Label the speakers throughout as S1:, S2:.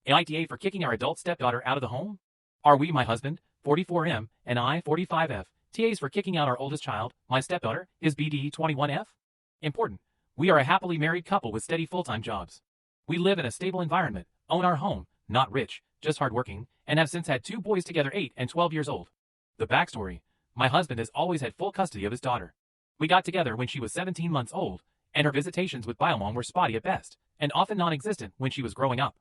S1: AITA for kicking our adult stepdaughter out of the home? Are we, my husband, 44M, and I, 45F, TAs for kicking out our oldest child, my stepdaughter, is BD 21F? Important. We are a happily married couple with steady full-time jobs. We live in a stable environment, own our home, not rich, just hardworking, and have since had 2 boys together 8 and 12 years old. The backstory. My husband has always had full custody of his daughter. We got together when she was 17 months old, and her visitations with Biomom were spotty at best, and often non-existent when she was growing up.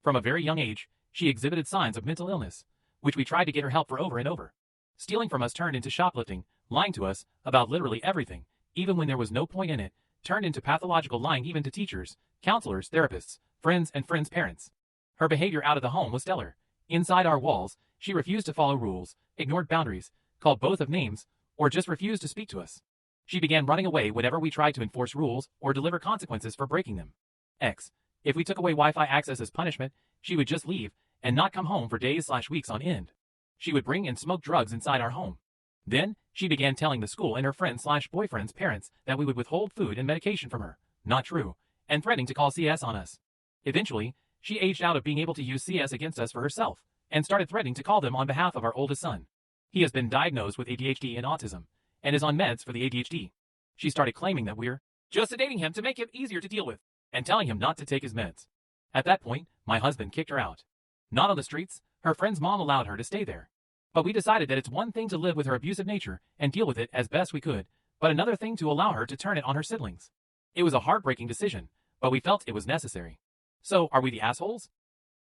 S1: From a very young age, she exhibited signs of mental illness, which we tried to get her help for over and over. Stealing from us turned into shoplifting, lying to us about literally everything, even when there was no point in it, turned into pathological lying even to teachers, counselors, therapists, friends, and friends' parents. Her behavior out of the home was stellar. Inside our walls, she refused to follow rules, ignored boundaries, called both of names, or just refused to speak to us. She began running away whenever we tried to enforce rules or deliver consequences for breaking them. If we took away Wi-Fi access as punishment, she would just leave and not come home for days/weeks on end. She would bring and smoke drugs inside our home. Then, she began telling the school and her friends/boyfriend's parents that we would withhold food and medication from her, not true, and threatening to call CS on us. Eventually, she aged out of being able to use CS against us for herself, and started threatening to call them on behalf of our oldest son. He has been diagnosed with ADHD and autism, and is on meds for the ADHD. She started claiming that we're just sedating him to make him easier to deal with, and telling him not to take his meds. At that point, my husband kicked her out. Not on the streets, her friend's mom allowed her to stay there. But we decided that it's one thing to live with her abusive nature and deal with it as best we could, but another thing to allow her to turn it on her siblings. It was a heartbreaking decision, but we felt it was necessary. So, are we the assholes?